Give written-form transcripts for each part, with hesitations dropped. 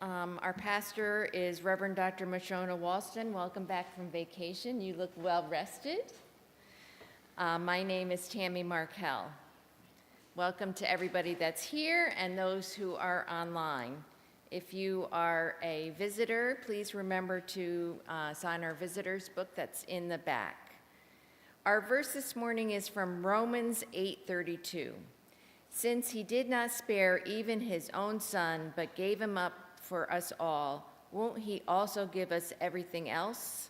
Our pastor is Reverend Dr. Mashona Walston. Welcome back from vacation. You look well rested. My name is Tammy Markell. Welcome to everybody that's here and those who are online. If you are a visitor, please remember to sign our visitor's book that's in the back. Our verse this morning is from Romans 8:32. Since he did not spare even his own son, but gave him up for us all, won't he also give us everything else?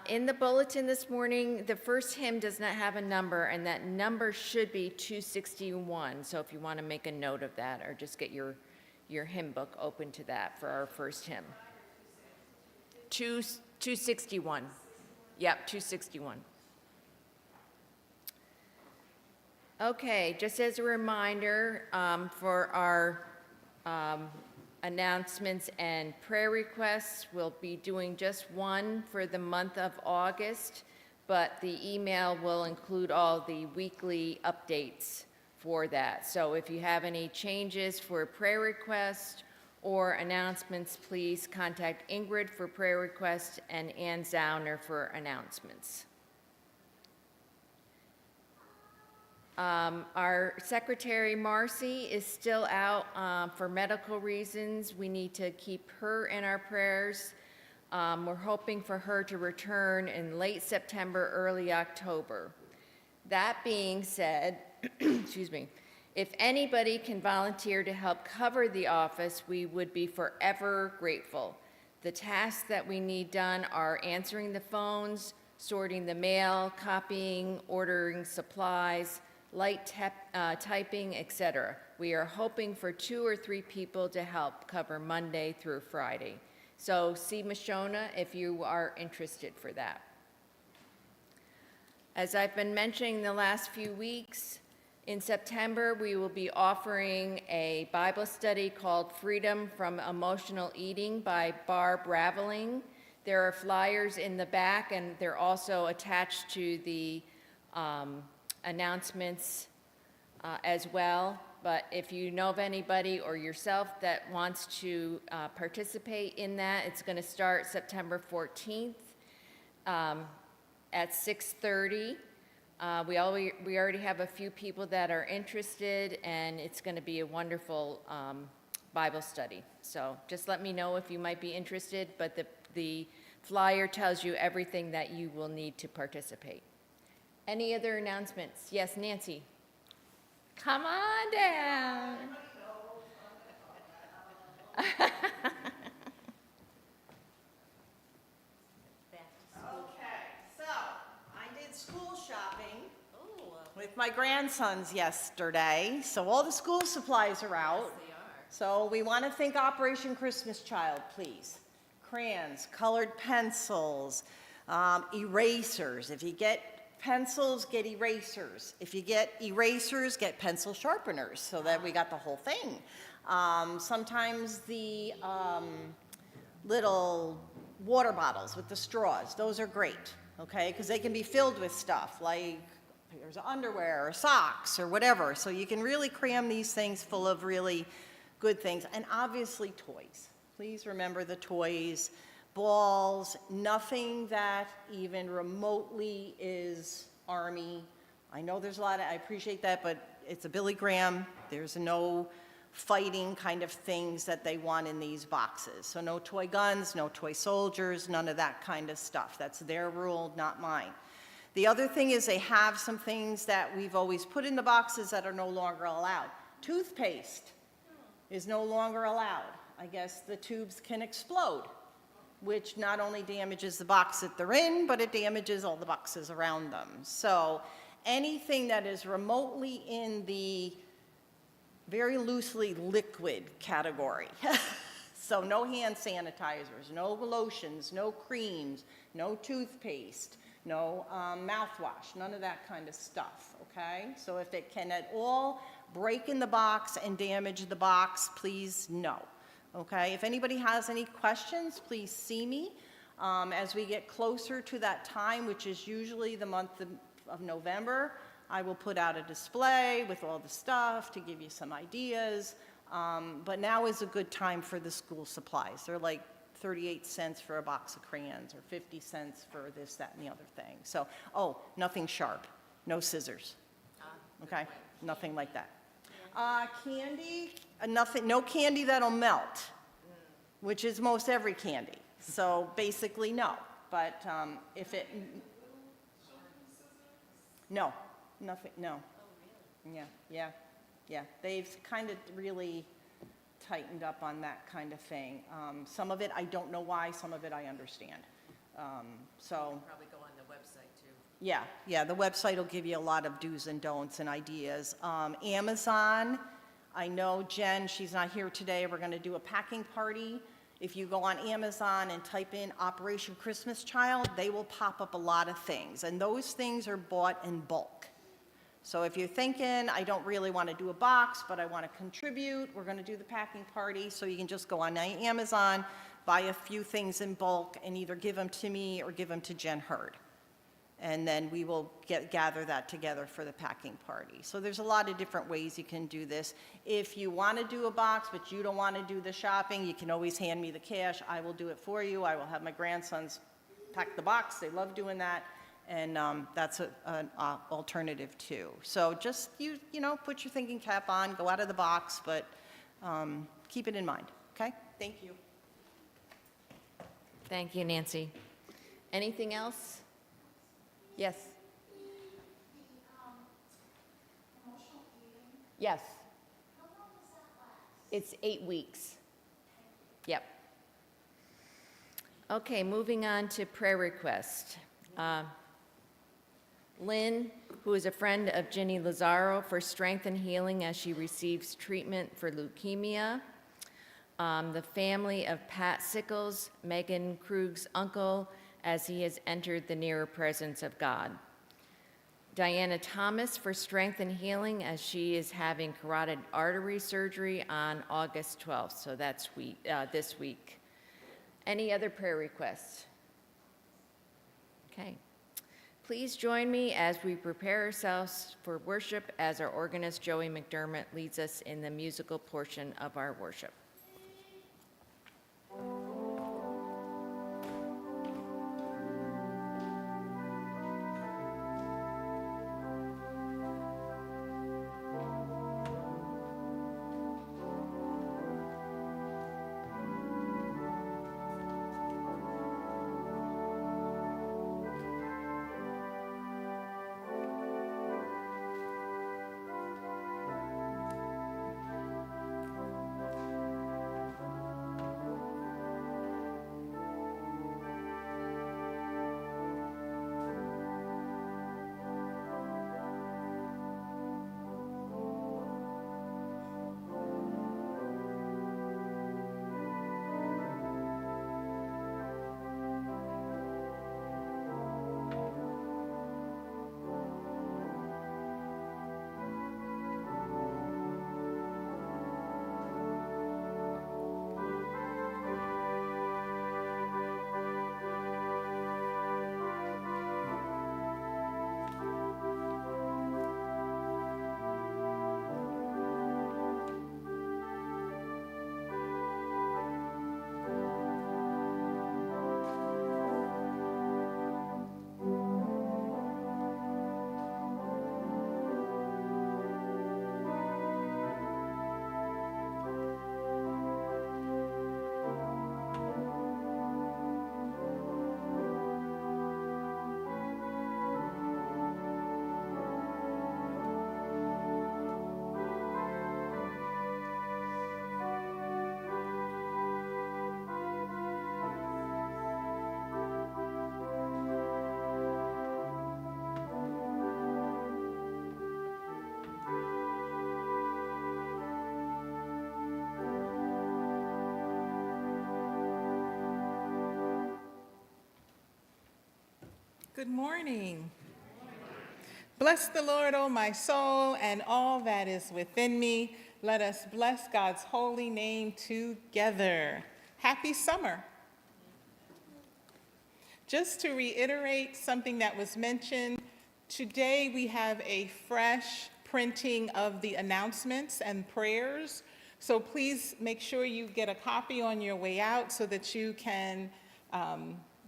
In the bulletin this morning, the first hymn does not have a number, and that number should be 261. So if you want to make a note of that, or just get your hymn book open to that for our first hymn. 261. Yep, 261. Okay, just as a reminder, for our announcements and prayer requests, we'll be doing just one for the month of August, but the email will include all the weekly updates for that. So if you have any changes for prayer requests or announcements, please contact Ingrid for prayer requests and Ann Zauner for announcements. Our secretary, Marcy, is still out for medical reasons. We need to keep her in our prayers. We're hoping for her to return in late September, early October. That being said, excuse me, if anybody can volunteer to help cover the office, we would be forever grateful. The tasks that we need done are answering the phones, sorting the mail, copying, ordering supplies, light typing, etc. We are hoping for 2 or 3 people to help cover Monday through Friday. So see Mashona if you are interested for that. As I've been mentioning the last few weeks, in September we will be offering a Bible study called Freedom from Emotional Eating by Barb Raveling. There are flyers in the back, and they're also attached to the announcements as well. But if you know of anybody or yourself that wants to participate in that, it's going to start September 14th at 6:30. We already have a few people that are interested, and it's going to be a wonderful Bible study. So just let me know if you might be interested, but the flyer tells you everything that you will need to participate. Any other announcements? Yes, Nancy. Come on down. Okay, so I did school shopping with my grandsons yesterday. So all the school supplies are out. Yes, they are. So we want to thank Operation Christmas Child, please. Crayons, colored pencils, erasers. If you get pencils, get erasers. If you get erasers, get pencil sharpeners, so that we got the whole thing. Sometimes the little water bottles with the straws, those are great, okay? Because they can be filled with stuff like pairs of underwear or socks or whatever. So you can really cram these things full of really good things. And obviously toys. Please remember the toys. Balls, nothing that even remotely is Army. I know there's a lot I appreciate that, but it's a Billy Graham. There's no fighting kind of things that they want in these boxes. So no toy guns, no toy soldiers, none of that kind of stuff. That's their rule, not mine. The other thing is they have some things that we've always put in the boxes that are no longer allowed. Toothpaste is no longer allowed. I guess the tubes can explode, which not only damages the box that they're in, but it damages all the boxes around them. So anything that is remotely in the very loosely liquid category. So no hand sanitizers, no lotions, no creams, no toothpaste, no mouthwash, none of that kind of stuff, okay? So if it can at all break in the box and damage the box, please no. Okay, if anybody has any questions, please see me. As we get closer to that time, which is usually the month of November, I will put out a display with all the stuff to give you some ideas But now is a good time for the school supplies. They're like 38 cents for a box of crayons, or 50 cents for this, that, and the other thing. So, oh, nothing sharp, no scissors, okay? Nothing like that. Candy, nothing, no candy that'll melt, which is most every candy. So basically, no. But if it, no, nothing, no. Yeah. They've kind of really tightened up on that kind of thing. Some of it, I don't know why, some of it I understand. So. Probably go on the website too. Yeah, the website will give you a lot of do's and don'ts and ideas. Amazon, I know Jen, she's not here today, we're gonna do a packing party. If you go on Amazon and type in Operation Christmas Child, they will pop up a lot of things, and those things are bought in bulk. So if you're thinking, I don't really want to do a box, but I want to contribute, we're going to do the packing party, so you can just go on Amazon, buy a few things in bulk, and either give them to me or give them to Jen Hurd. And then we will gather that together for the packing party. So there's a lot of different ways you can do this. If you want to do a box, but you don't want to do the shopping, you can always hand me the cash. I will do it for you. I will have my grandsons pack the box. They love doing that. And that's an alternative too. So just, you know, put your thinking cap on, go out of the box, but keep it in mind, okay? Thank you. Thank you, Nancy. Anything else? Yes. Yes. It's 8 weeks. Yep. Okay, moving on to prayer request. Lynn, who is a friend of Ginny Lazaro, for strength and healing as she receives treatment for leukemia. The family of Pat Sickles, Megan Krug's uncle, as he has entered the nearer presence of God. Diana Thomas for strength and healing as she is having carotid artery surgery on August 12th, so that's this week. Any other prayer requests? Okay. Please join me as we prepare ourselves for worship as our organist Joey McDermott leads us in the musical portion of our worship. Good morning. Bless the Lord, O my soul, and all that is within me. Let us bless God's holy name together. Happy summer. Just to reiterate something that was mentioned, today we have a fresh printing of the announcements and prayers So please make sure you get a copy on your way out so that you can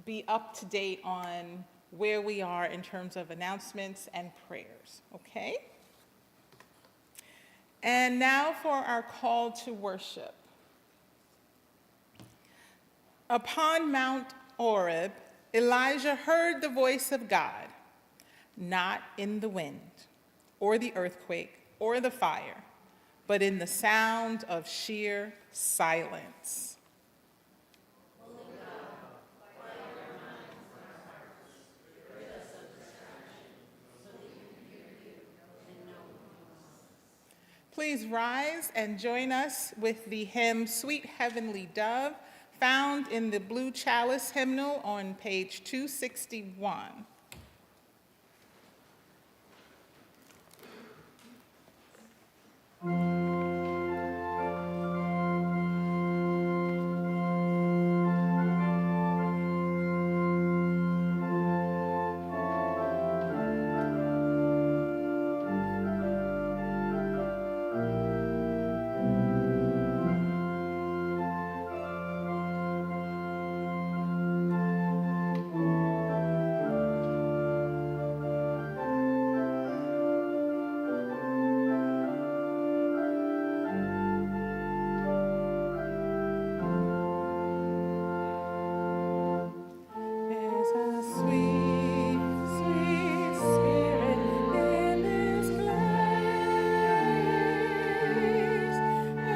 be up to date on where we are in terms of announcements and prayers, okay? And now for our call to worship. Upon Mount Horeb, Elijah heard the voice of God, not in the wind, or the earthquake, or the fire, but in the sound of sheer silence. Please rise and join us with the hymn Sweet Heavenly Dove, found in the Blue Chalice hymnal on page 261.